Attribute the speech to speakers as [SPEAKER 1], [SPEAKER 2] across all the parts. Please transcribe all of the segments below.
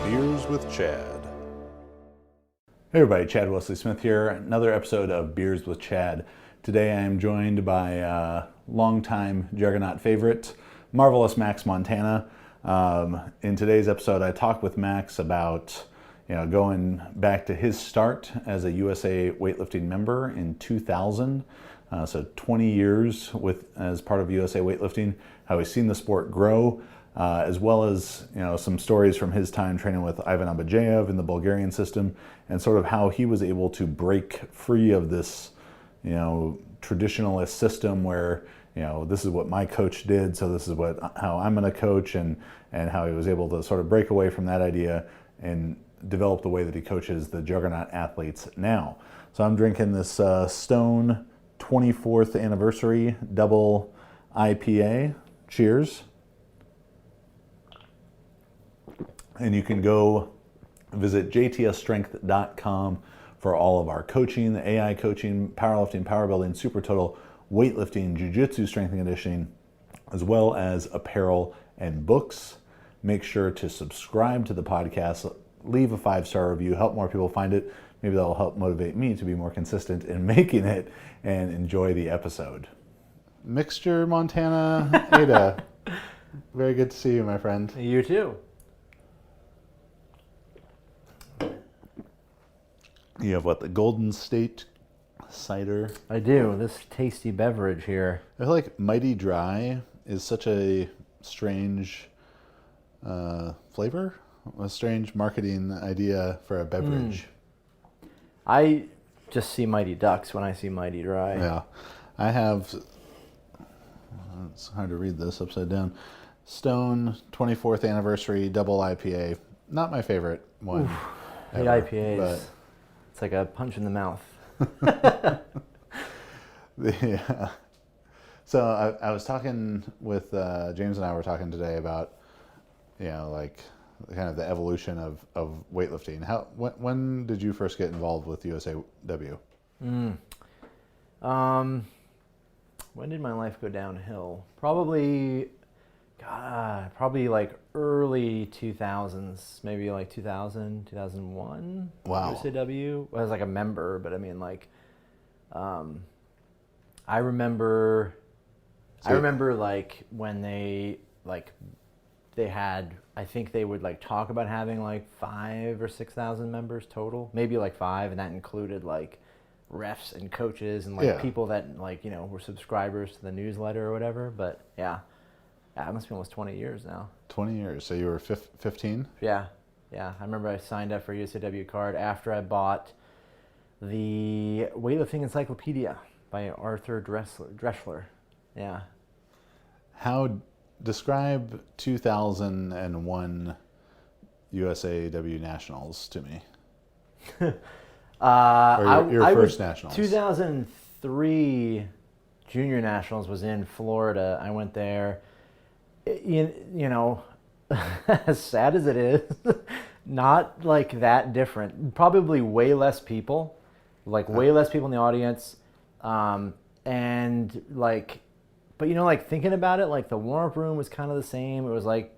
[SPEAKER 1] Beers with Chad. Hey everybody, Chad Wesley Smith here. Another episode of Beers with Chad. Today I am joined by longtime Juggernaut favorite, Marvelous Max Montana. In today's episode, I talked with Max about going back to his start as a USA Weightlifting member in 2000. So 20 years as part of USA Weightlifting, how he's seen the sport grow, as well as some stories from his time training with Ivan Abajev in the Bulgarian System, and sort of how he was able to break free of this traditionalist system where this is what my coach did, so this is how I'm going to coach, and how he was able to sort of break away from that idea and develop the way that he coaches the Juggernaut athletes now. So I'm drinking this Stone 24th anniversary double IPA. Cheers. And you can go visit jtsstrength.com for all of our coaching, the AI coaching, powerlifting, power building, super total, weightlifting, jiu-jitsu, strength and conditioning, as well as apparel and books. Make sure to subscribe to the podcast, leave a 5-star review, help more people find it. Maybe that'll help motivate me to be more consistent in making it and enjoy the episode. Mixture Montana Aita. Very good to see you, my friend.
[SPEAKER 2] You too.
[SPEAKER 1] You have the Golden State cider?
[SPEAKER 2] I do. This tasty beverage here.
[SPEAKER 1] I feel like Mighty Dry is such a strange flavor, a strange marketing idea for a beverage.
[SPEAKER 2] I just see Mighty Ducks when I see Mighty Dry.
[SPEAKER 1] Yeah. I have, it's hard to read this upside down, Stone 24th Anniversary Double IPA. Not my favorite one.
[SPEAKER 2] The IPAs. It's like a punch in the mouth.
[SPEAKER 1] Yeah. So I was talking with, James and I were talking today about, kind of the evolution of weightlifting. When did you first get involved with USAW?
[SPEAKER 2] When did my life go downhill? Probably like early 2000s, maybe like 2000, 2001.
[SPEAKER 1] Wow.
[SPEAKER 2] USAW. I was like a member, but I mean I remember like when they had, I think they would like talk about having like 5,000 or 6,000 members total, maybe like 5, and that included like refs and coaches and people that were subscribers to the newsletter or whatever. But yeah, it must be almost 20 years now. 20
[SPEAKER 1] years. So you were 15?
[SPEAKER 2] Yeah. I remember I signed up for a USAW card after I bought the Weightlifting Encyclopedia by Arthur Dreschler. Yeah.
[SPEAKER 1] Describe 2001 USAW Nationals to me. Your first Nationals.
[SPEAKER 2] 2003 Junior Nationals was in Florida. I went there. As sad as it is, not like that different. Probably way less people, way less people in the audience, but thinking about it, the warm-up room was kind of the same. It was it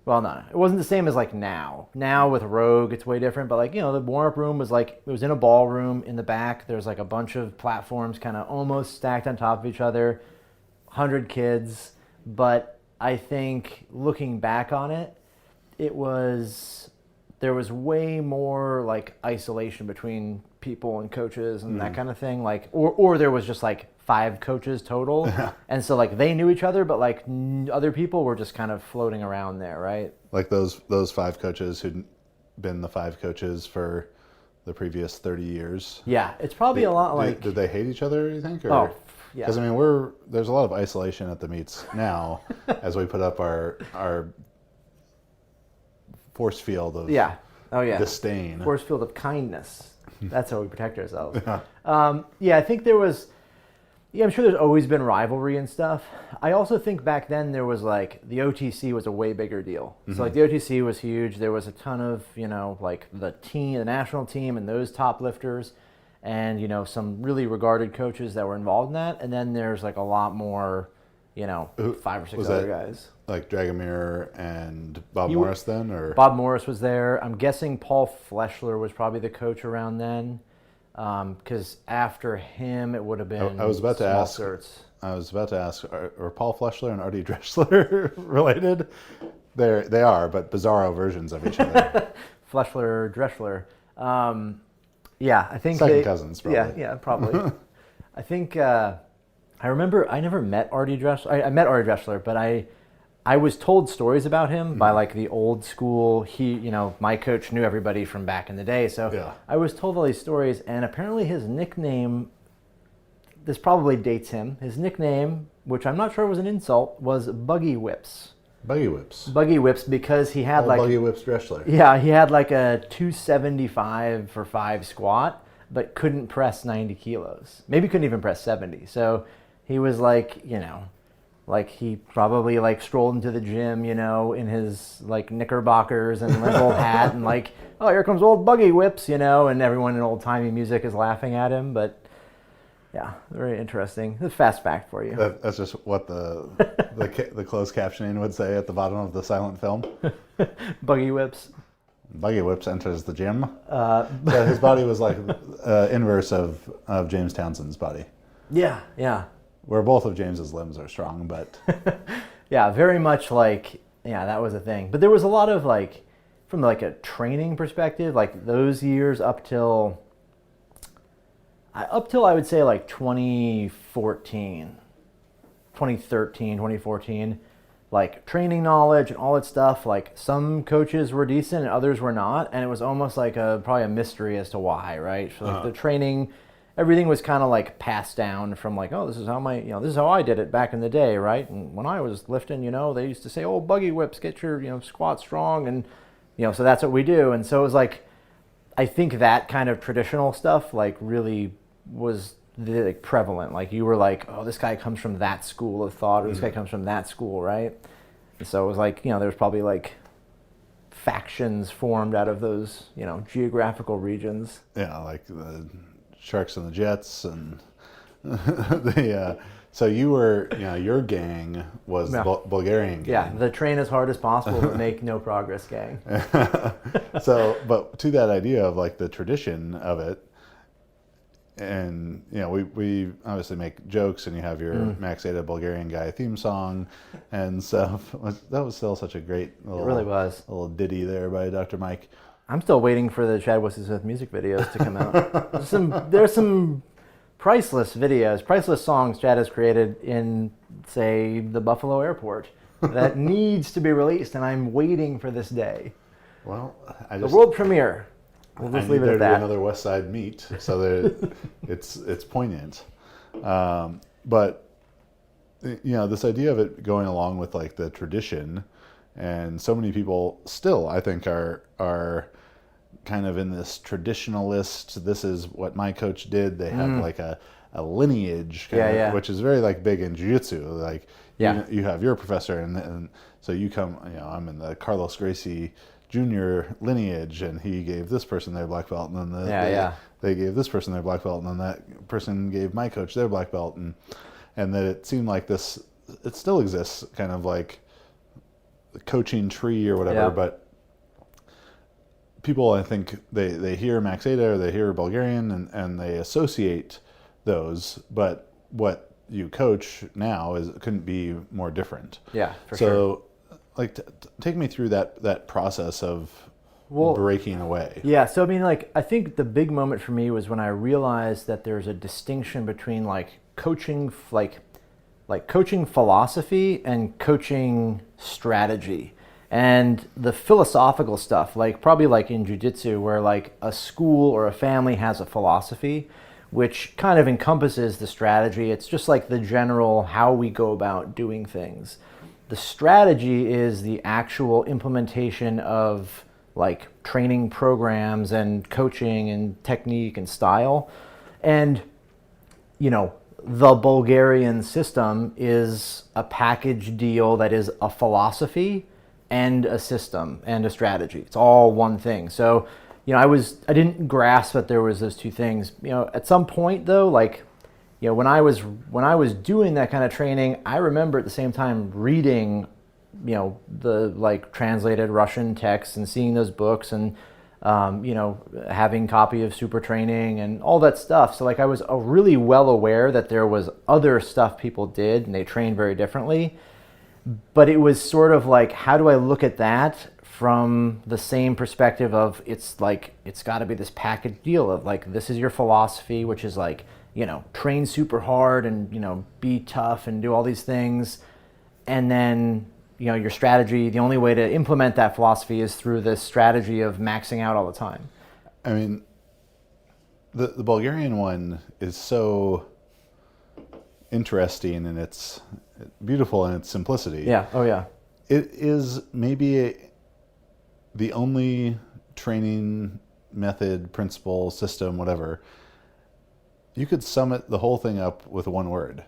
[SPEAKER 2] wasn't the same as now. Now with Rogue, it's way different, but the warm-up room was it was in a ballroom in the back. There's a bunch of platforms kind of almost stacked on top of each other, 100 kids. But I think looking back on it, there was way more isolation between people and coaches and that kind of thing. Or there was just 5 coaches total, and so they knew each other, but other people were just kind of floating around there, right?
[SPEAKER 1] Those 5 coaches who'd been the 5 coaches for the previous 30 years.
[SPEAKER 2] Yeah, it's probably a lot
[SPEAKER 1] Did they hate each other, you think? Or?
[SPEAKER 2] Oh, yeah.
[SPEAKER 1] Because there's a lot of isolation at the meets now as we put up our force field of disdain.
[SPEAKER 2] Force field of kindness. That's how we protect ourselves. I think there was, I'm sure there's always been rivalry and stuff. I also think back then there was the OTC was a way bigger deal. Mm-hmm. So the OTC was huge. There was a ton of, the national team and those top lifters. And, some really regarded coaches that were involved in that. And then there's a lot more 5 or 6
[SPEAKER 1] was
[SPEAKER 2] other
[SPEAKER 1] that
[SPEAKER 2] guys.
[SPEAKER 1] like Dragomir and Bob Morris then, or
[SPEAKER 2] Bob Morris was there. I'm guessing Paul Fleshler was probably the coach around then, because after him it would have been.
[SPEAKER 1] I was about to ask. I was about to ask: are Paul Fleshler and Artie Dressler related? They are, but bizarro versions of each other.
[SPEAKER 2] Fleshler, Dressler. Yeah, I think
[SPEAKER 1] second cousins. Probably.
[SPEAKER 2] Yeah, probably. I think I remember I never met Artie Dressler. I met Artie Dressler, but I was told stories about him by like the old school. My coach knew everybody from back in the day, so
[SPEAKER 1] yeah.
[SPEAKER 2] I was told all these stories, and apparently his nickname, this probably dates him. His nickname, which I'm not sure was an insult, was Buggy Whips.
[SPEAKER 1] Buggy Whips.
[SPEAKER 2] Buggy Whips because he had
[SPEAKER 1] Buggy Whips Dressler.
[SPEAKER 2] Yeah, he had like a 275 for 5 squat, but couldn't press 90 kilos. Maybe couldn't even press 70. So he was like, like he probably like strolled into the gym, in his like knickerbockers and his old hat and like, oh, here comes old Buggy Whips, and everyone in old timey music is laughing at him. But yeah, very interesting. It's a fast fact for you.
[SPEAKER 1] That's just what the closed captioning would say at the bottom of the silent film.
[SPEAKER 2] Buggy Whips.
[SPEAKER 1] Buggy Whips enters the gym. So his body was like inverse of James Townsend's body.
[SPEAKER 2] Yeah.
[SPEAKER 1] Where both of James's limbs are strong, but
[SPEAKER 2] yeah, very much like, that was a thing. But there was a lot of like, from like a training perspective, like those years up till I would say like 2013, 2014, like training knowledge and all that stuff, like some coaches were decent and others were not. And it was almost like probably a mystery as to why, right? So like the training, everything was kind of like passed down from like, oh, this is how I did it back in the day, right? And when I was lifting, they used to say, oh, Buggy Whips, get your squat strong. And, so that's what we do. And so it was like, I think that kind of traditional stuff like really was like prevalent. Like you were like, oh, this guy comes from that school of thought, or this guy comes from that school, right? And so it was like, there's probably like factions formed out of those, geographical regions.
[SPEAKER 1] Yeah, like the Sharks and the Jets and so you were, your gang was the Bulgarian gang.
[SPEAKER 2] Yeah, the train as hard as possible but make no progress gang.
[SPEAKER 1] So, but to that idea of like the tradition of it, and we obviously make jokes, and you have your Max Aita Bulgarian guy theme song and stuff. That was still such a great little,
[SPEAKER 2] it really was.
[SPEAKER 1] Little ditty there by Dr. Mike.
[SPEAKER 2] I'm still waiting for the Chad Wesley Smith music videos to come out. There's some priceless videos, priceless songs Chad has created in, say, the Buffalo airport that needs to be released, and I'm waiting for this day.
[SPEAKER 1] Well,
[SPEAKER 2] the world premiere. We'll just leave it at that.
[SPEAKER 1] Another West Side meet, so it's poignant. But this idea of it going along with like the tradition, and so many people still, I think, are kind of in this traditionalist. This is what my coach did. They have like a lineage, which is very like big in jiu-jitsu. Like you have your professor, and so you come. I'm in the Carlos Gracie Jr. lineage, and he gave this person their black belt, and then they gave this person their black belt, and then that person gave my coach their black belt, and that it seemed like this. It still exists, kind of like the coaching tree or whatever, but people, I think they hear Max Aita or they hear Bulgarian and they associate those, but what you coach now couldn't be more different.
[SPEAKER 2] Yeah, for
[SPEAKER 1] sure.
[SPEAKER 2] So,
[SPEAKER 1] like, take me through that process of breaking away.
[SPEAKER 2] Yeah, so I mean, like, I think the big moment for me was when I realized that there's a distinction between like coaching, like coaching philosophy and coaching strategy. And the philosophical stuff, like probably like in jiu-jitsu, where like a school or a family has a philosophy, which kind of encompasses the strategy. It's just like the general how we go about doing things. The strategy is the actual implementation of like training programs and coaching and technique and style. And, the Bulgarian system is a package deal that is a philosophy and a system and a strategy. It's all one thing. So, I didn't grasp that there was those two things. At some point though, like when I was doing that kind of training, I remember at the same time reading, the like translated Russian texts and seeing those books and having copy of Super Training and all that stuff. So like I was really well aware that there was other stuff people did and they trained very differently. But it was sort of like, how do I look at that from the same perspective of it's like, it's got to be this package deal of like, this is your philosophy, which is like, train super hard and, be tough and do all these things. And then, your strategy, the only way to implement that philosophy is through this strategy of maxing out all the time.
[SPEAKER 1] I mean, the Bulgarian one is so interesting and it's beautiful in its simplicity.
[SPEAKER 2] Yeah. Oh, yeah.
[SPEAKER 1] It is maybe the only training method, principle, system, whatever. You could sum it the whole thing up with one word.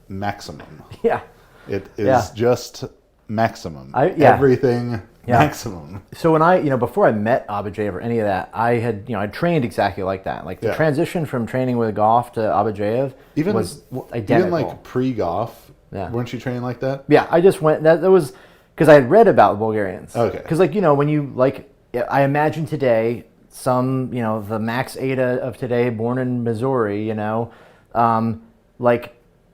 [SPEAKER 1] Maximum.
[SPEAKER 2] Yeah.
[SPEAKER 1] It is just maximum.
[SPEAKER 2] Yeah.
[SPEAKER 1] Everything maximum.
[SPEAKER 2] So when before I met Abajev or any of that, I trained exactly like that. Like the transition from training with Goff to Abajev was identical.
[SPEAKER 1] Even like pre-Goff, weren't you training like that?
[SPEAKER 2] Yeah, I just went, that was, because I had read about the Bulgarians.
[SPEAKER 1] Okay.
[SPEAKER 2] Because when you, I imagine today, the Max Aita of today, born in Missouri,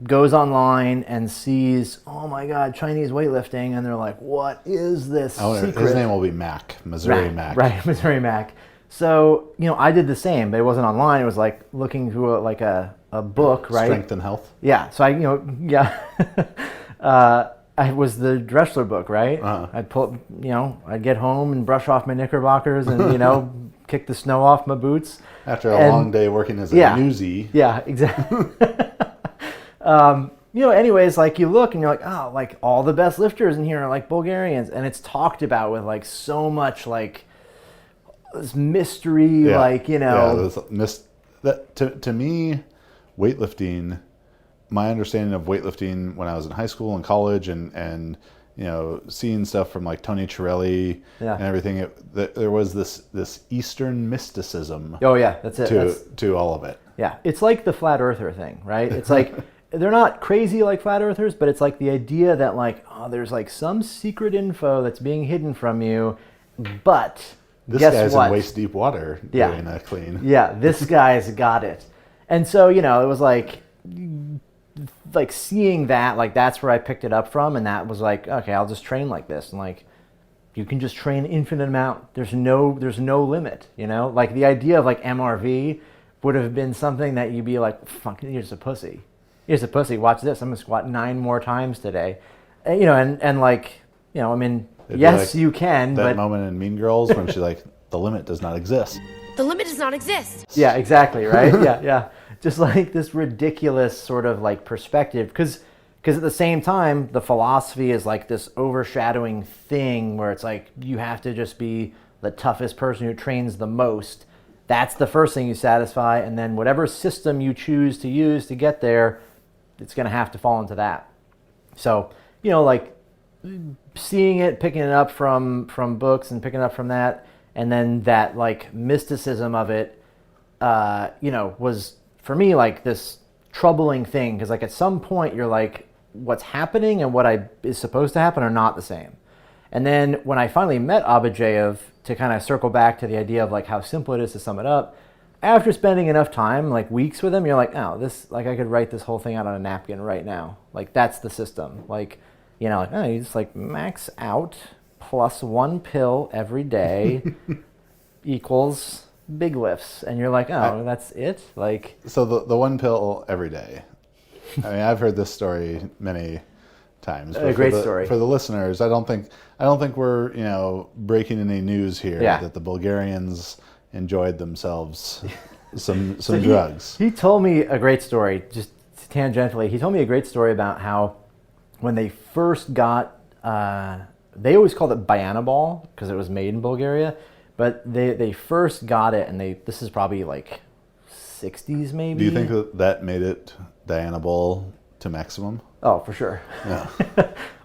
[SPEAKER 2] goes online and sees, oh my God, Chinese weightlifting, and they're like, what is this secret?
[SPEAKER 1] His name will be Mac, Missouri Mac.
[SPEAKER 2] Right, Missouri Mac. So, I did the same, but it wasn't online. It was like looking through a book, right?
[SPEAKER 1] Strength and Health.
[SPEAKER 2] Yeah, so I was the Dressler book, right?
[SPEAKER 1] Uh-huh.
[SPEAKER 2] I'd pull, I'd get home and brush off my knickerbockers and, kick the snow off my boots.
[SPEAKER 1] After a long day working as a newsie.
[SPEAKER 2] Yeah, exactly. Anyways, like you look and you're like, oh, like all the best lifters in here are like Bulgarians. And it's talked about with like so much like this mystery,
[SPEAKER 1] to me, weightlifting, my understanding of weightlifting when I was in high school and college and seeing stuff from like Tony Chiarelli and everything, there was this Eastern mysticism.
[SPEAKER 2] Oh yeah, that's it.
[SPEAKER 1] To all of it.
[SPEAKER 2] Yeah, it's like the flat earther thing, right? It's like they're not crazy like flat earthers, but it's like the idea that like, oh, there's like some secret info that's being hidden from you, but
[SPEAKER 1] this
[SPEAKER 2] guess
[SPEAKER 1] guy's
[SPEAKER 2] what?
[SPEAKER 1] in waist deep water doing a clean.
[SPEAKER 2] Yeah, this guy's got it. And so, it was like seeing that, like that's where I picked it up from, and that was like, okay, I'll just train like this, and like you can just train an infinite amount. There's no limit, Like the idea of like MRV would have been something that you'd be like, fuck, you're just a pussy. You're just a pussy. Watch this. I'm gonna squat 9 more times today. And, I mean, yes, like you can.
[SPEAKER 1] That moment in Mean Girls when she's like, the limit does not exist.
[SPEAKER 3] The limit does not exist.
[SPEAKER 2] Yeah, exactly, right? Yeah. Just like this ridiculous sort of like perspective, because at the same time, the philosophy is like this overshadowing thing where it's like you have to just be the toughest person who trains the most. That's the first thing you satisfy, and then whatever system you choose to use to get there, it's going to have to fall into that. So, like seeing it, picking it up from books and picking it up from that, and then that like mysticism of it, was for me like this troubling thing, because like at some point you're like, what's happening and what is supposed to happen are not the same. And then when I finally met Abajev, to kind of circle back to the idea of like how simple it is to sum it up, after spending enough time, like weeks with him, you're like, oh, this, like I could write this whole thing out on a napkin right now. Like that's the system. Like, you just like max out plus 1 pill every day equals big lifts. And you're like, oh, that's it? Like,
[SPEAKER 1] so the 1 pill every day. I mean, I've heard this story many times.
[SPEAKER 2] A great story.
[SPEAKER 1] For the listeners, I don't think we're breaking any news here that the Bulgarians enjoyed themselves some drugs.
[SPEAKER 2] He told me a great story, just tangentially. He told me a great story about how when they first got, they always called it Bayanabol because it was made in Bulgaria, but they first got it, and this is probably like 60s maybe.
[SPEAKER 1] Do you think that made it Dianabol to maximum?
[SPEAKER 2] Oh, for sure.
[SPEAKER 1] Yeah.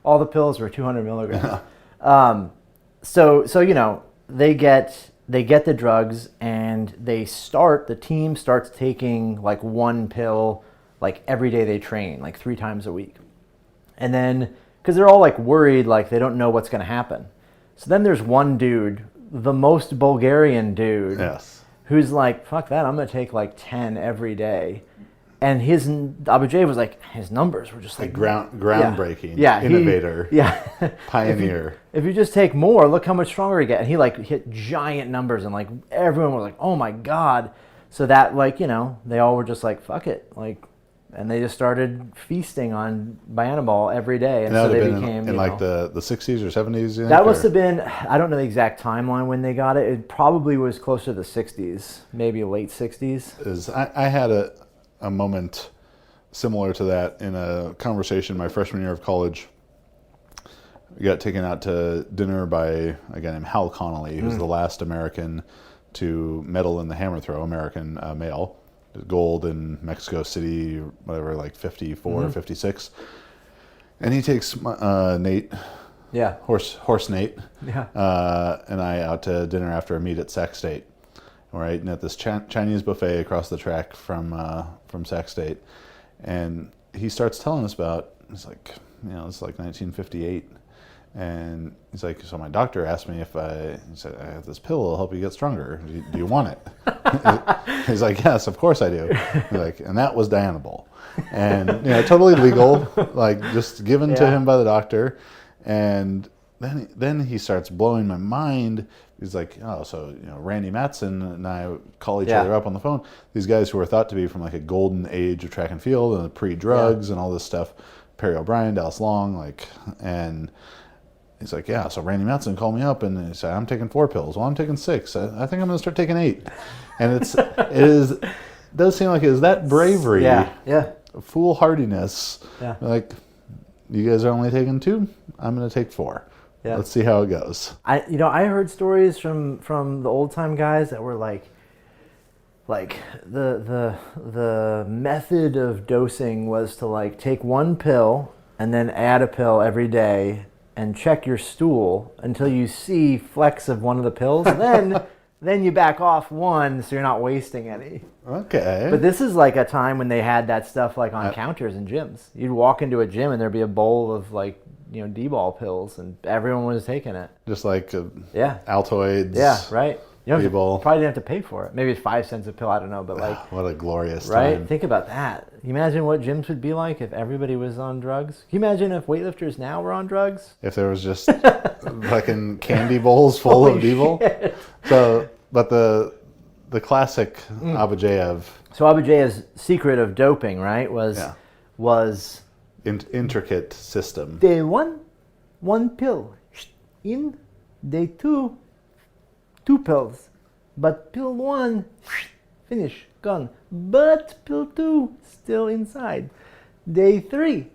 [SPEAKER 2] All the pills were 200 milligrams. So they get they get the drugs and the team starts taking like one pill like every day they train, like 3 times a week. And then, because they're all like worried, like they don't know what's going to happen. So then there's one dude, the most Bulgarian dude,
[SPEAKER 1] Yes.
[SPEAKER 2] who's like, fuck that, I'm going to take like 10 every day. And Abujay was like, his numbers were just like
[SPEAKER 1] groundbreaking, innovator, pioneer.
[SPEAKER 2] If you just take more, look how much stronger you get. And he like hit giant numbers, and like everyone was like, oh my God. So that, like, you know, they all were just like, fuck it. Like, and they just started feasting on Ball every day. And so they became
[SPEAKER 1] in like the 60s or 70s.
[SPEAKER 2] That must have been, I don't know the exact timeline when they got it. It probably was closer to the 60s, maybe late 60s.
[SPEAKER 1] I had a moment similar to that in a conversation my freshman year of college. We got taken out to dinner by a guy named Hal Connolly, who's the last American to medal in the hammer throw, American male. Gold in Mexico City, whatever, like 54 or 56. And he takes Nate, horse Nate, and I out to dinner after a meet at Sac State. We're eating at this Chinese buffet across the track from Sac State, and he starts telling us about, it's like, you know, it's like 1958, and he's like, so my doctor asked me if he said, I have this pill, it'll help you get stronger. Do you want it? He's like, yes, of course I do. He's like, and that was Dianabol, and you know, totally legal, like just given to him by the doctor, and then he starts blowing my mind. He's like, oh, so, you know, Randy Matson and I call each other up on the phone. These guys who are thought to be from like a golden age of track and field and the pre-drugs and all this stuff. Perry O'Brien, Dallas Long, like, and he's like, yeah, so Randy Matson called me up and he said, I'm taking 4 pills. Well, I'm taking 6. I think I'm going to start taking 8. And it does seem like it is that bravery, foolhardiness. Yeah. Like, you guys are only taking 2. I'm going to take 4. Yeah. Let's see how it goes.
[SPEAKER 2] I heard stories from the old time guys that were like the method of dosing was to like take 1 pill and then add a pill every day and check your stool until you see flecks of one of the pills. And then you back off 1 so you're not wasting any.
[SPEAKER 1] Okay.
[SPEAKER 2] But this is like a time when they had that stuff like on counters in gyms. You'd walk into a gym and there'd be a bowl of like, you know, D-ball pills, and everyone was taking it.
[SPEAKER 1] Just like Altoids.
[SPEAKER 2] Yeah, right. You
[SPEAKER 1] D-ball.
[SPEAKER 2] Probably didn't have to pay for it. Maybe it's 5 cents a pill. I don't know, but like,
[SPEAKER 1] what a glorious
[SPEAKER 2] right?
[SPEAKER 1] time.
[SPEAKER 2] Think about that. Can you imagine what gyms would be like if everybody was on drugs? Can you imagine if weightlifters now were on drugs?
[SPEAKER 1] If there was just fucking candy bowls full of D-ball. So, but the classic Abujayev.
[SPEAKER 2] So Abujayev's secret of doping, right, was
[SPEAKER 1] intricate system.
[SPEAKER 2] Day 1 pill in. Day 2 pills, but pill 1 finish, gone, but pill 2 still inside. Day 3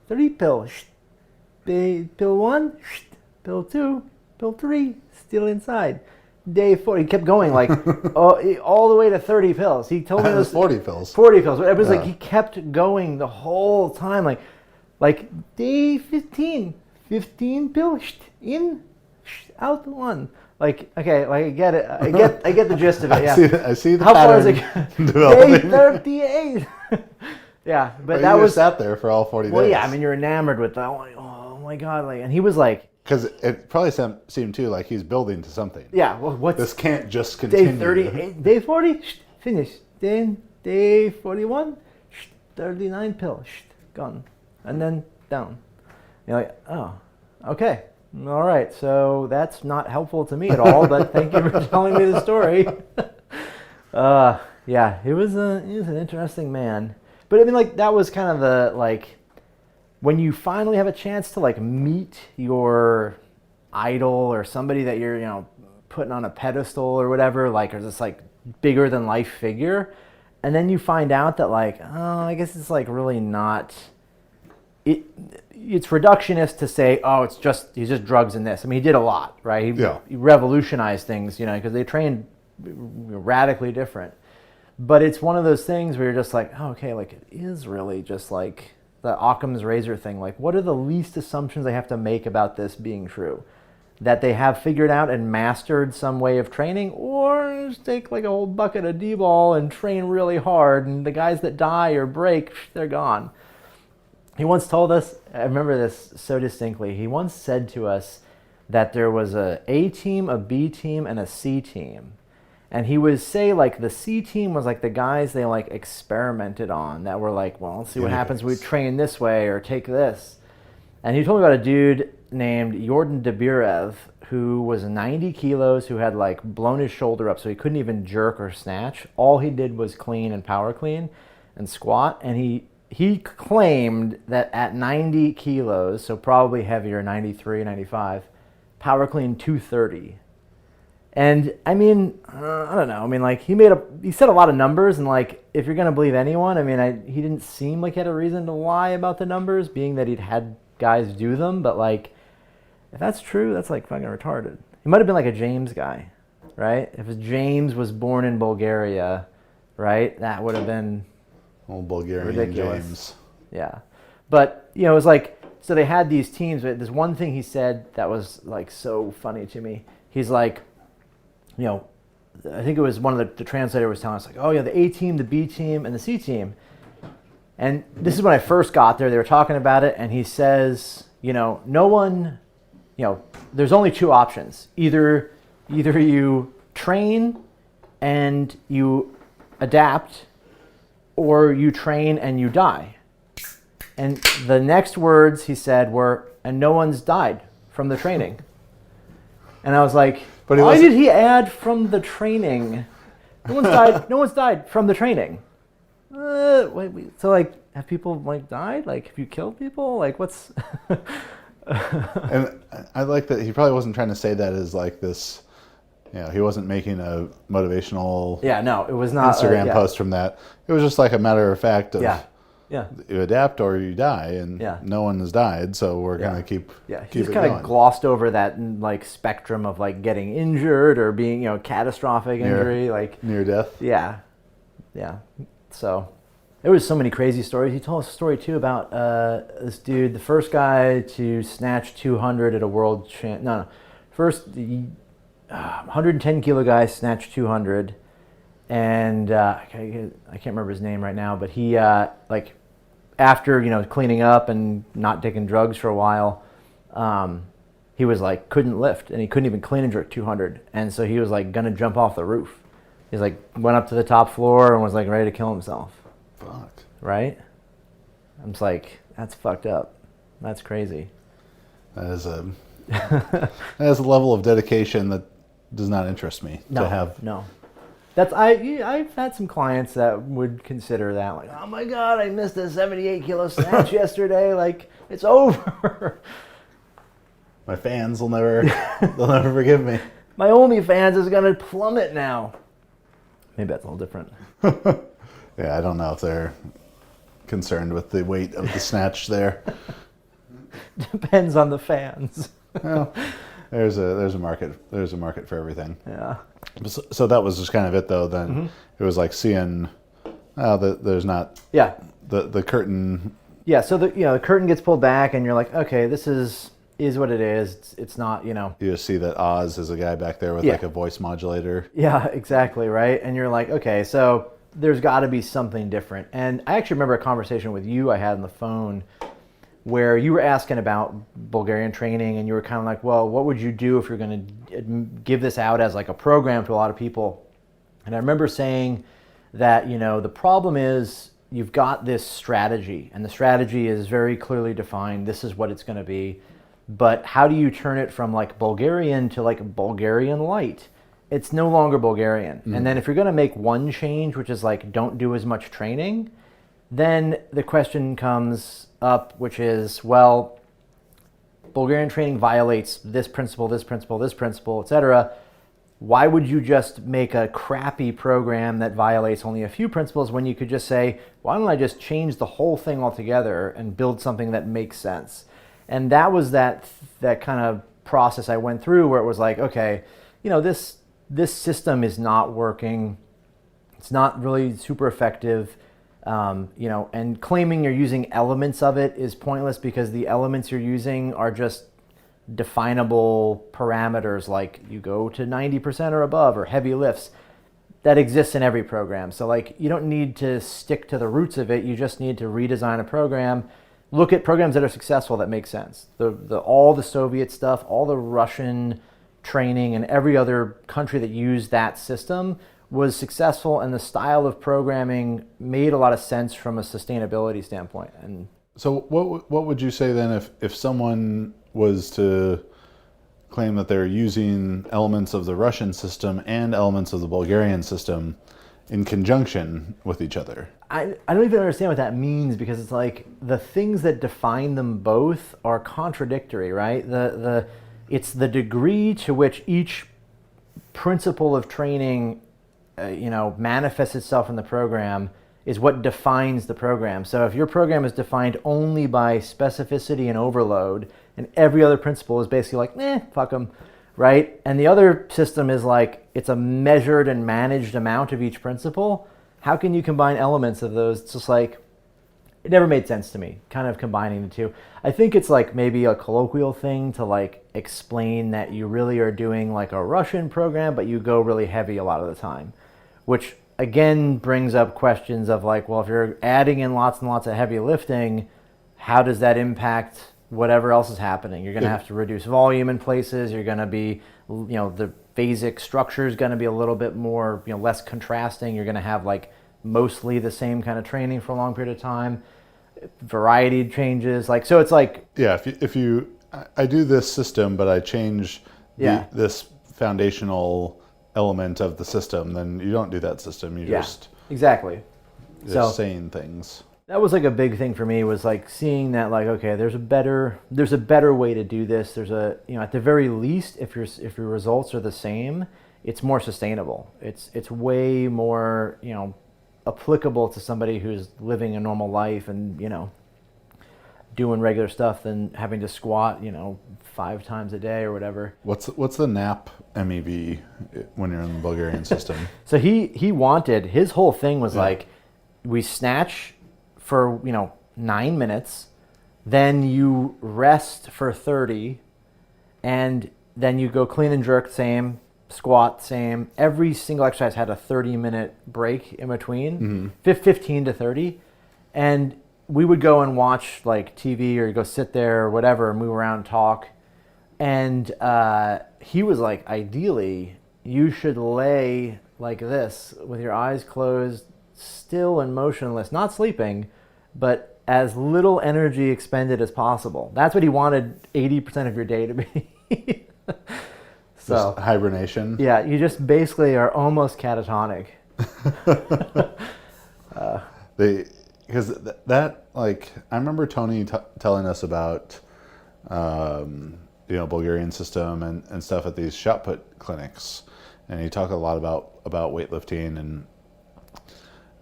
[SPEAKER 2] pills, pill 1, pill 2, pill 3 still inside. Day 4, he kept going like all the way to 30 pills. He told me
[SPEAKER 1] it was 40 pills.
[SPEAKER 2] 40 pills. It was like he kept going the whole time. Like day 15 pills in, out 1. Like, okay, like I get it. I get the gist of it. Yeah.
[SPEAKER 1] I see the
[SPEAKER 2] How
[SPEAKER 1] pattern
[SPEAKER 2] far is it?
[SPEAKER 1] developing.
[SPEAKER 2] Day 38. Yeah, but that
[SPEAKER 1] you
[SPEAKER 2] was
[SPEAKER 1] sat there for all 40 days.
[SPEAKER 2] Well, yeah, I mean, you're enamored with that. Oh my God! Like, and he was like,
[SPEAKER 1] because it probably seemed too like he's building to something.
[SPEAKER 2] Yeah. Well, what's
[SPEAKER 1] this can't just continue.
[SPEAKER 2] Day 38, day 40, finish. Then day 41, 39 pills, gone, and then down. You're like, oh, okay. All right, so that's not helpful to me at all, but thank you for telling me the story. Yeah, he was an interesting man. But I mean, like, that was kind of the, like, when you finally have a chance to, like, meet your idol or somebody that you're, you know, putting on a pedestal or whatever, like, or this, like, bigger than life figure, and then you find out that, like, oh, I guess it's, like, really not... It's reductionist to say, oh, he's just drugs and this. I mean, he did a lot, right? He revolutionized things, you know, because they trained radically different. But it's one of those things where you're just like, oh, okay, like, it is really just like the Occam's razor thing. Like, what are the least assumptions I have to make about this being true? that they have figured out and mastered some way of training, or just take like a whole bucket of D-ball and train really hard, and the guys that die or break, they're gone. He once told us, I remember this so distinctly, he once said to us that there was a A team, a B team, and a C team. And he would say like the C team was like the guys they like experimented on that were like, well, let's see what happens when we train this way or take this. And he told me about a dude named Jordan Dabirev who was 90 kilos, who had like blown his shoulder up so he couldn't even jerk or snatch. All he did was clean and power clean and squat. And he claimed that at 90 kilos, so probably heavier, 93, 95, power clean 230. And I mean, I don't know. I mean, like he said a lot of numbers, and like if you're gonna believe anyone, I mean, he didn't seem like he had a reason to lie about the numbers, being that he'd had guys do them. But like, if that's true, that's like fucking retarded. He might have been like a James guy, right? If James was born in Bulgaria, right, that would have been
[SPEAKER 1] Old Bulgarian
[SPEAKER 2] ridiculous.
[SPEAKER 1] James.
[SPEAKER 2] Yeah, but it was like, so they had these teams. But there's one thing he said that was like so funny to me. He's like, I think it was one of the translator was telling us like, oh yeah, the A team, the B team, and the C team. And this is when I first got there. They were talking about it, and he says, no one, there's only two options. Either you train and you adapt, or you train and you die. And the next words he said were, and no one's died from the training. And I was like, why did he add from the training? No one's died. No one's died from the training. Wait, so like, have people like died? Like, have you killed people? Like, what's?
[SPEAKER 1] And I like that he probably wasn't trying to say that as like this. He wasn't making a motivational.
[SPEAKER 2] Yeah, no, it was not
[SPEAKER 1] Instagram post from that. It was just like a matter of fact of.
[SPEAKER 2] Yeah.
[SPEAKER 1] You adapt or you die, and no one has died, so we're gonna keep.
[SPEAKER 2] Yeah,
[SPEAKER 1] keep
[SPEAKER 2] he's
[SPEAKER 1] it
[SPEAKER 2] kind
[SPEAKER 1] going.
[SPEAKER 2] of glossed over that like spectrum of like getting injured or being catastrophic injury, like
[SPEAKER 1] near death.
[SPEAKER 2] Yeah. So there was so many crazy stories. He told us a story too about this dude, the first guy to snatch 200 at a world first 110 kilo guy snatched 200. And I can't remember his name right now, but he like after cleaning up and not taking drugs for a while, he was like couldn't lift, and he couldn't even clean and jerk 200, and so he was like gonna jump off the roof. He's like went up to the top floor and was like ready to kill himself.
[SPEAKER 1] Fuck.
[SPEAKER 2] Right? I'm just like, that's fucked up. That's crazy.
[SPEAKER 1] That is a level of dedication that does not interest me to have.
[SPEAKER 2] No. I've had some clients that would consider that like, oh my god, I missed a 78 kilo snatch yesterday. Like, it's over.
[SPEAKER 1] My fans will never forgive me.
[SPEAKER 2] My OnlyFans is gonna plummet now. Maybe that's a little different.
[SPEAKER 1] Yeah, I don't know if they're concerned with the weight of the snatch there.
[SPEAKER 2] Depends on the fans.
[SPEAKER 1] Well, there's a market for everything.
[SPEAKER 2] Yeah.
[SPEAKER 1] So that was just kind of it, though. Then it was like seeing, there's not.
[SPEAKER 2] Yeah.
[SPEAKER 1] The curtain.
[SPEAKER 2] Yeah. So the curtain gets pulled back, and you're like, okay, this is what it is. It's not,
[SPEAKER 1] You just see that Oz is a guy back there with like a voice modulator.
[SPEAKER 2] Yeah, exactly, right. And you're like, okay, so there's got to be something different. And I actually remember a conversation with you I had on the phone where you were asking about Bulgarian training, and you were kind of like, well, what would you do if you're going to give this out as like a program to a lot of people? And I remember saying that, the problem is you've got this strategy, and the strategy is very clearly defined. This is what it's going to be. But how do you turn it from like Bulgarian to like Bulgarian light? It's no longer Bulgarian. And then if you're going to make one change, which is like don't do as much training, then the question comes up, which is, well, Bulgarian training violates this principle, this principle, this principle, etc. Why would you just make a crappy program that violates only a few principles when you could just say, why don't I just change the whole thing altogether and build something that makes sense? And that was that kind of process I went through where it was like, okay, this system is not working. It's not really super effective. And claiming you're using elements of it is pointless because the elements you're using are just definable parameters like you go to 90% or above or heavy lifts. That exists in every program. So like you don't need to stick to the roots of it. You just need to redesign a program. Look at programs that are successful that make sense. All the Soviet stuff, all the Russian training, and every other country that used that system was successful, and the style of programming made a lot of sense from a sustainability standpoint. And
[SPEAKER 1] so what would you say then if someone was to claim that they're using elements of the Russian system and elements of the Bulgarian system in conjunction with each other?
[SPEAKER 2] I don't even understand what that means, because it's like the things that define them both are contradictory, right? It's the degree to which each principle of training manifests itself in the program is what defines the program. So if your program is defined only by specificity and overload, and every other principle is basically like, fuck them, right? And the other system is like, it's a measured and managed amount of each principle. How can you combine elements of those? It's just like, it never made sense to me, kind of combining the two. I think it's like maybe a colloquial thing to like explain that you really are doing like a Russian program, but you go really heavy a lot of the time, which again brings up questions of like, well, if you're adding in lots and lots of heavy lifting, how does that impact whatever else is happening? You're going to have to reduce volume in places. You're going to be, the phasic structure is going to be a little bit more, less contrasting. You're going to have like mostly the same kind of training for a long period of time. Variety changes, like, so it's like,
[SPEAKER 1] I do this system, but I change this foundational element of the system, then you don't do that system. You just
[SPEAKER 2] exactly.
[SPEAKER 1] Just saying things.
[SPEAKER 2] That was like a big thing for me, was like seeing that like, okay, there's a better way to do this. There's a, at the very least, if your results are the same, it's more sustainable. It's way more, applicable to somebody who's living a normal life and, doing regular stuff than having to squat, 5 times a day or whatever.
[SPEAKER 1] What's the nap MEV when you're in the Bulgarian system?
[SPEAKER 2] So he wanted, his whole thing was like, we snatch for 9 minutes, then you rest for 30, and then you go clean and jerk, same, squat, same. Every single exercise had a 30-minute break in between, 15 to 30, and we would go and watch like TV or go sit there or whatever, move around, talk, and he was like, ideally, you should lay like this with your eyes closed, still and motionless, not sleeping, but as little energy expended as possible. That's what he wanted 80% of your day to be. So
[SPEAKER 1] just hibernation.
[SPEAKER 2] Yeah, you just basically are almost catatonic.
[SPEAKER 1] Because that like, I remember Tony telling us about Bulgarian system and stuff at these shot put clinics, and he talked a lot about weightlifting, and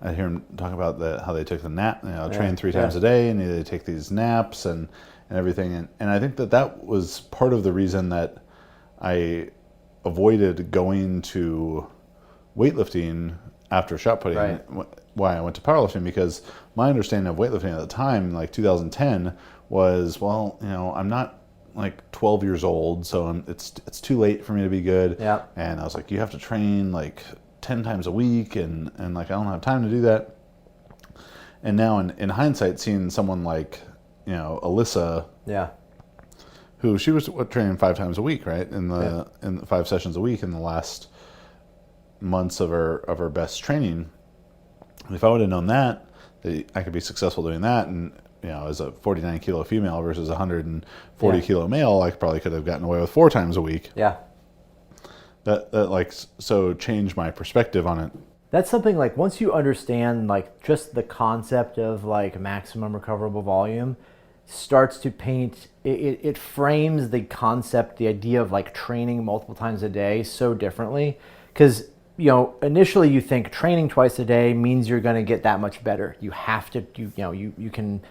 [SPEAKER 1] I hear him talk about how they took the nap, train 3 times a day, and they take these naps and everything, and I think that was part of the reason that I avoided going to weightlifting after shot putting.
[SPEAKER 2] Right.
[SPEAKER 1] Why I went to powerlifting, because my understanding of weightlifting at the time, like 2010, was, I'm not like 12 years old, so it's too late for me to be good.
[SPEAKER 2] Yeah.
[SPEAKER 1] And I was like, you have to train like 10 times a week, and like I don't have time to do that. And now in hindsight, seeing someone like Alyssa, who she was training 5 times a week, right, in the 5 sessions a week in the last months of her best training. If I would have known that I could be successful doing that, and as a 49 kilo female versus a 140 kilo male, I probably could have gotten away with 4 times a week.
[SPEAKER 2] Yeah.
[SPEAKER 1] That like, so changed my perspective on it.
[SPEAKER 2] That's something like, once you understand like just the concept of like maximum recoverable volume, starts to paint, it frames the concept, the idea of like training multiple times a day so differently. Because initially you think training twice a day means you're going to get that much better. You have to, you can,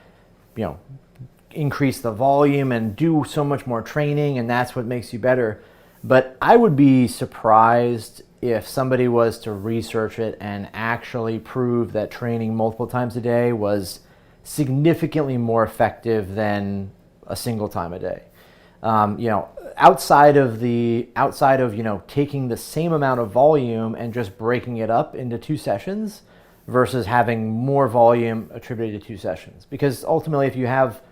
[SPEAKER 2] increase the volume and do so much more training, and that's what makes you better. But I would be surprised if somebody was to research it and actually prove that training multiple times a day was significantly more effective than a single time a day. You know, outside of taking the same amount of volume and just breaking it up into 2 sessions versus having more volume attributed to 2 sessions. Because ultimately, if you have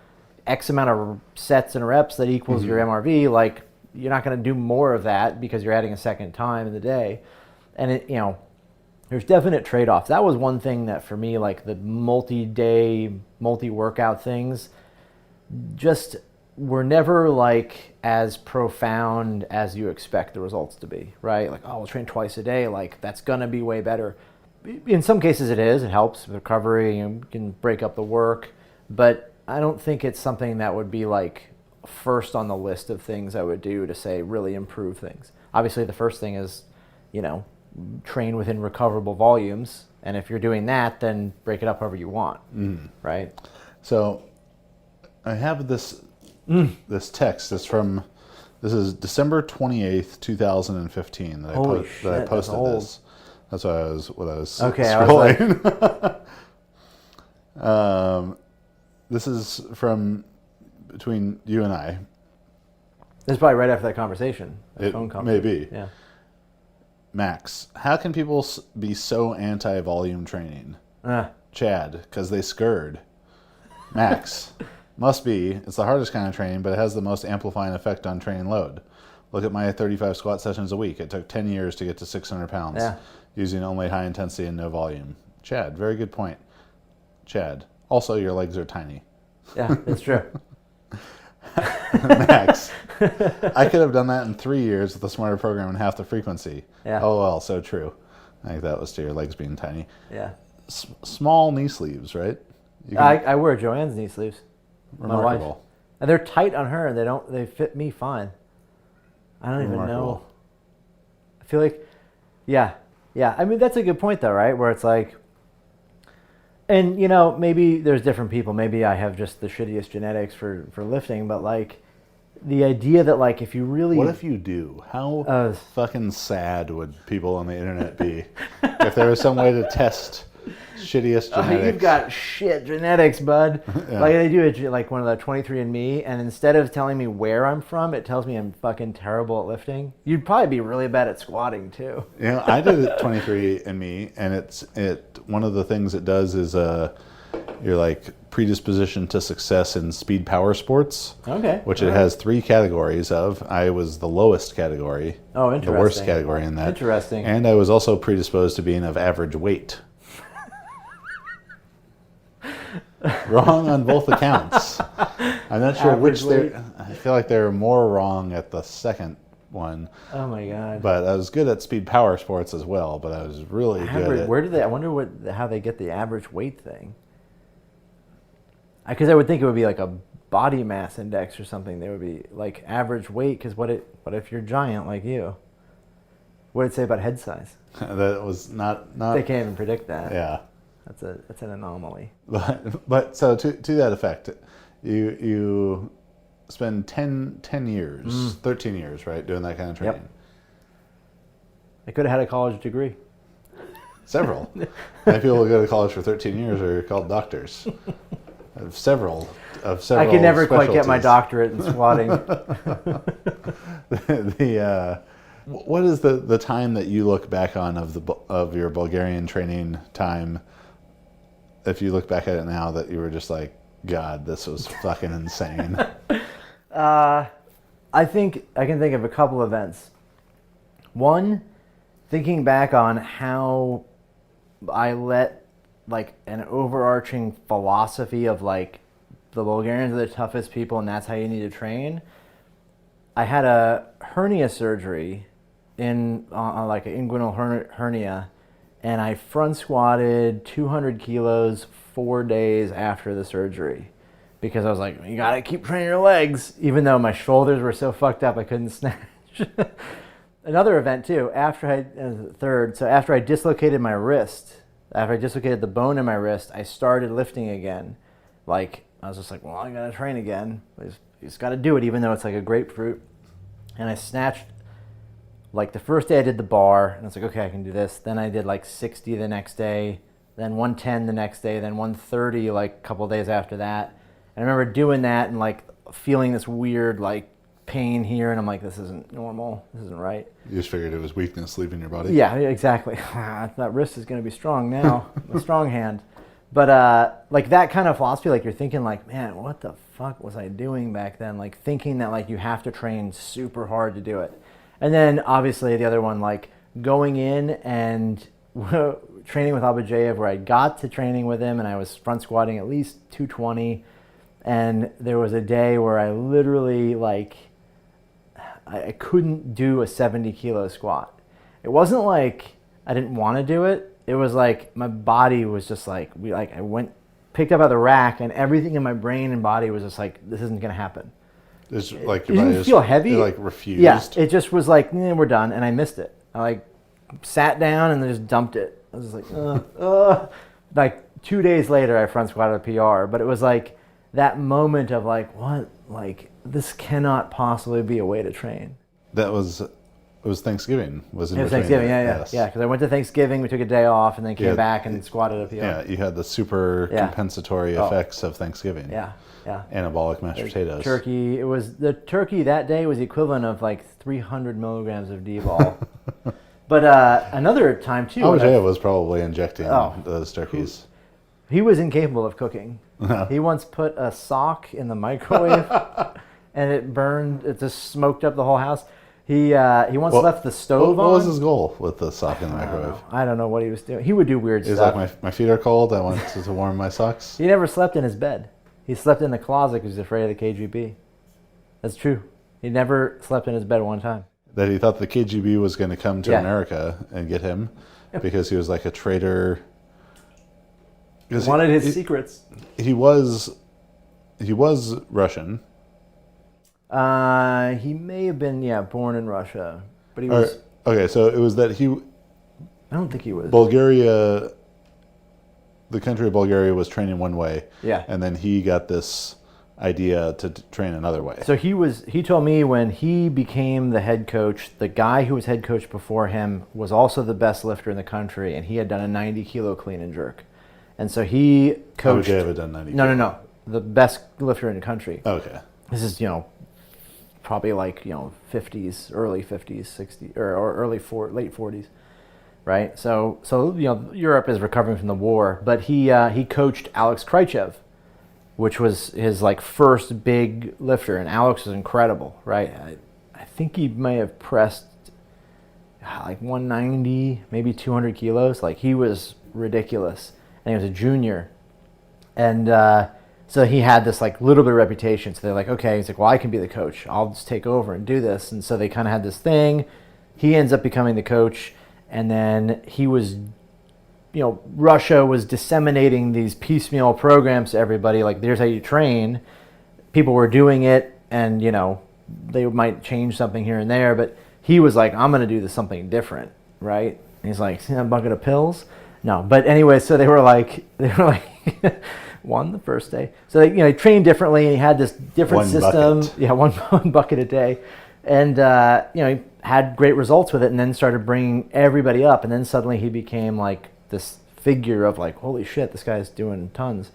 [SPEAKER 2] X amount of sets and reps that equals your MRV, like, you're not going to do more of that because you're adding a second time in the day. And it, you know, there's definite trade-offs. That was one thing that for me, like the multi-day, multi-workout things, just were never like as profound as you expect the results to be, right? Like, oh, we'll train twice a day. Like, that's going to be way better. In some cases it is. It helps with recovery. You can break up the work. But I don't think it's something that would be like first on the list of things I would do to say really improve things. Obviously, the first thing is, you know, train within recoverable volumes. And if you're doing that, then break it up however you want, right?
[SPEAKER 1] So I have this text. This is December 28th, 2015 that
[SPEAKER 2] Holy
[SPEAKER 1] that I
[SPEAKER 2] shit,
[SPEAKER 1] posted
[SPEAKER 2] that's old.
[SPEAKER 1] this. That's what I was
[SPEAKER 2] Okay,
[SPEAKER 1] scrolling. This is from between you and I.
[SPEAKER 2] This is probably right after that conversation. That
[SPEAKER 1] It
[SPEAKER 2] phone call.
[SPEAKER 1] may be.
[SPEAKER 2] Yeah.
[SPEAKER 1] Max, how can people be so anti-volume training? Chad, because they scurred. Max, must be. It's the hardest kind of training, but it has the most amplifying effect on training load. Look at my 35 squat sessions a week. It took 10 years to get to 600 pounds, using only high intensity and no volume. Chad, very good point. Chad, also your legs are tiny.
[SPEAKER 2] Yeah, that's true.
[SPEAKER 1] Max, I could have done that in 3 years with a smarter program and half the frequency.
[SPEAKER 2] Yeah.
[SPEAKER 1] Oh, well, so true. I think that was to your legs being tiny.
[SPEAKER 2] Yeah.
[SPEAKER 1] Small knee sleeves, right?
[SPEAKER 2] I wear Joanne's knee sleeves. My wife.
[SPEAKER 1] Remarkable.
[SPEAKER 2] And they're tight on her, and they fit me fine. I don't even know.
[SPEAKER 1] Remarkable.
[SPEAKER 2] I feel like, yeah. I mean, that's a good point, though, right? Where it's like, and, you know, maybe there's different people. Maybe I have just the shittiest genetics for lifting, but, like, the idea that, like, if you really...
[SPEAKER 1] What if you do? How fucking sad would people on the internet be if there was some way to test shittiest genetics?
[SPEAKER 2] You've got shit genetics, bud.
[SPEAKER 1] Yeah.
[SPEAKER 2] Like, they do like one of the 23andMe, and instead of telling me where I'm from, it tells me I'm fucking terrible at lifting. You'd probably be really bad at squatting, too.
[SPEAKER 1] You know, I did it 23andMe, and one of the things it does is you're like predisposition to success in speed power sports.
[SPEAKER 2] Okay.
[SPEAKER 1] Which it has 3 categories of. I was the lowest category.
[SPEAKER 2] Oh, interesting.
[SPEAKER 1] The worst category in that.
[SPEAKER 2] Interesting.
[SPEAKER 1] And I was also predisposed to being of average weight. Wrong on both accounts. I'm not sure which I feel like they're more wrong at the second one.
[SPEAKER 2] Oh my god.
[SPEAKER 1] But I was good at speed power sports as well, but I was really good at...
[SPEAKER 2] Where do they... I wonder how they get the average weight thing. Because I would think it would be like a body mass index or something. They would be like average weight, because what if you're giant like you? What did it say about head size?
[SPEAKER 1] That was not...
[SPEAKER 2] They can't even predict that.
[SPEAKER 1] Yeah.
[SPEAKER 2] That's an anomaly.
[SPEAKER 1] But so to that effect, you spend 10 years, 13 years, right, doing that kind of training.
[SPEAKER 2] Yep. I could have had a college degree.
[SPEAKER 1] Several. Many people who go to college for 13 years are called doctors. Of several
[SPEAKER 2] I could never quite get my
[SPEAKER 1] specialties.
[SPEAKER 2] doctorate in squatting.
[SPEAKER 1] What is the time that you look back on of your Bulgarian training time? If you look back at it now, that you were just like, God, this was fucking insane.
[SPEAKER 2] I think I can think of a couple events. One, thinking back on how I let like an overarching philosophy of like the Bulgarians are the toughest people and that's how you need to train. I had a hernia surgery on like an inguinal hernia, and I front squatted 200 kilos 4 days after the surgery because I was like, you gotta keep training your legs, even though my shoulders were so fucked up I couldn't snatch. Another event too, after I dislocated my wrist, after I dislocated the bone in my wrist, I started lifting again. Like, I was just like, well, I gotta train again. You just gotta do it, even though it's like a grapefruit. And I snatched, like the first day I did the bar, and I was like, okay, I can do this. Then I did like 60 the next day, then 110 the next day, then 130 like a couple days after that. And I remember doing that and like feeling this weird like pain here, and I'm like, this isn't normal. This isn't right.
[SPEAKER 1] You just figured it was weakness leaving your body?
[SPEAKER 2] Yeah, exactly. That wrist is going to be strong now. A strong hand. But like that kind of philosophy, like you're thinking like, man, what the fuck was I doing back then? Like thinking that like you have to train super hard to do it. And then obviously the other one, like going in and training with Abajev, where I got to training with him and I was front squatting at least 220. And there was a day where I literally like, I couldn't do a 70 kilo squat. It wasn't like I didn't want to do it. It was like my body was just like, I picked up out of the rack and everything in my brain and body was just like, this isn't going to happen.
[SPEAKER 1] It's like
[SPEAKER 2] It didn't feel heavy.
[SPEAKER 1] It like refused.
[SPEAKER 2] Yeah, it just was like, we're done. And I missed it. I like sat down and then just dumped it. I was just like, Like 2 days later, I front squatted a PR. But it was like that moment of like, what? Like, this cannot possibly be a way to train.
[SPEAKER 1] It was Thanksgiving.
[SPEAKER 2] It was Thanksgiving, yeah. Because I went to Thanksgiving, we took a day off, and then came back and squatted a PR.
[SPEAKER 1] Yeah, you had the super compensatory effects of Thanksgiving.
[SPEAKER 2] Yeah.
[SPEAKER 1] Anabolic mashed potatoes.
[SPEAKER 2] Turkey. The turkey that day was the equivalent of like 300 milligrams of D-ball. But another time too.
[SPEAKER 1] Abajev was probably injecting those turkeys.
[SPEAKER 2] He was incapable of cooking. He once put a sock in the microwave, and it burned. It just smoked up the whole house. He once left the stove on.
[SPEAKER 1] What was his goal with the sock in the microwave?
[SPEAKER 2] I don't know what he was doing. He would do weird
[SPEAKER 1] stuff.
[SPEAKER 2] stuff.
[SPEAKER 1] He was like, my feet are cold. I want to warm my socks.
[SPEAKER 2] He never slept in his bed. He slept in the closet because he was afraid of the KGB. That's true. He never slept in his bed one time.
[SPEAKER 1] That he thought the KGB was going to come to America and get him because he was like a traitor.
[SPEAKER 2] He wanted his secrets.
[SPEAKER 1] He was Russian.
[SPEAKER 2] He may have been, born in Russia, but he was.
[SPEAKER 1] Okay, so it was that he.
[SPEAKER 2] I don't think he was.
[SPEAKER 1] Bulgaria. The country of Bulgaria was training one way.
[SPEAKER 2] Yeah.
[SPEAKER 1] And then he got this idea to train another way.
[SPEAKER 2] So he told me when he became the head coach, the guy who was head coach before him was also the best lifter in the country, and he had done a 90 kilo clean and jerk. And so he coached.
[SPEAKER 1] Abajev had done 90
[SPEAKER 2] No. The best lifter in the country.
[SPEAKER 1] Okay.
[SPEAKER 2] This is, probably like, 50s, early 50s, 60s, or late 40s. Right? So Europe is recovering from the war, but he coached Alex Krychev, which was his like first big lifter, and Alex was incredible, right? I think he may have pressed like 190, maybe 200 kilos. Like he was ridiculous, and he was a junior, and so he had this like little bit of reputation. So they're like, okay, he's like, well, I can be the coach. I'll just take over and do this. And so they kind of had this thing. He ends up becoming the coach, and then he was. Russia was disseminating these piecemeal programs to everybody. Like, here's how you train. People were doing it, and, they might change something here and there. But he was like, I'm going to do this something different, right? And he's like, see that bucket of pills? No. But anyway, so they were like, one the first day. So they trained differently, and he had this different system. Bucket. Yeah, one bucket a day. And, he had great results with it, and then started bringing everybody up. And then suddenly he became like, this figure of like, holy shit, this guy's doing tons.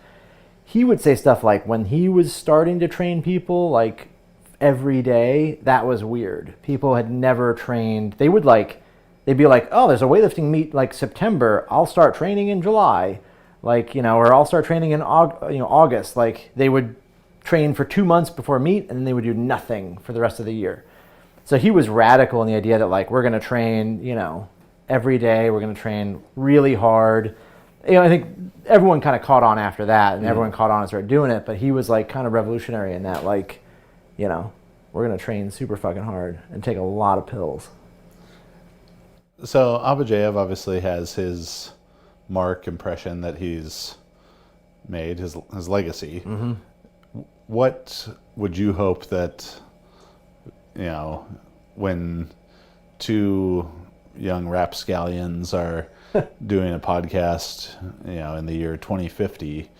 [SPEAKER 2] He would say stuff like when he was starting to train people like every day, that was weird. People had never trained. They'd be like, oh, there's a weightlifting meet like September. I'll start training in July, or I'll start training in August. Like they would train for 2 months before meet, and then they would do nothing for the rest of the year. So he was radical in the idea that like we're going to train, every day. We're going to train really hard. I think everyone kind of caught on after that, and everyone caught on and started doing it. But he was like kind of revolutionary in that, like, we're going to train super fucking hard and take a lot of pills.
[SPEAKER 1] So Abajev obviously has his mark impression that he's made, his legacy. Mm-hmm. What would you hope that, when two young rapscallions are doing a podcast, in the year 2050,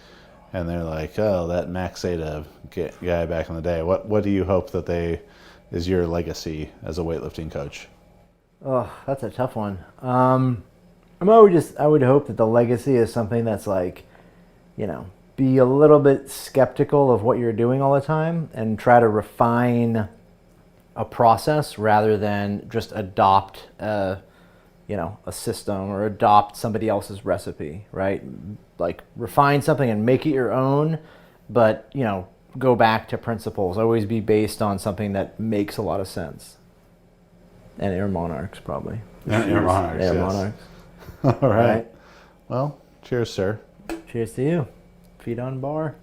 [SPEAKER 1] and they're like, oh, that Max Aita guy back in the day. What do you hope that is your legacy as a weightlifting coach?
[SPEAKER 2] Oh, that's a tough one. I would hope that the legacy is something that's like, be a little bit skeptical of what you're doing all the time and try to refine a process rather than just adopt a system or adopt somebody else's recipe, right? Like refine something and make it your own, but go back to principles. Always be based on something that makes a lot of sense. And Air Monarchs, probably.
[SPEAKER 1] Air Monarchs,
[SPEAKER 2] Air
[SPEAKER 1] yes.
[SPEAKER 2] Monarchs.
[SPEAKER 1] All right. Well, cheers, sir.
[SPEAKER 2] Cheers to you. Feet on bar.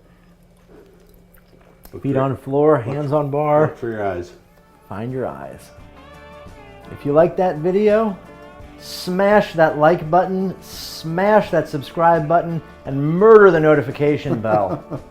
[SPEAKER 2] Feet on floor, hands on bar.
[SPEAKER 1] Look for your eyes.
[SPEAKER 2] Find your eyes. If you like that video, smash that like button, smash that subscribe button, and murder the notification bell.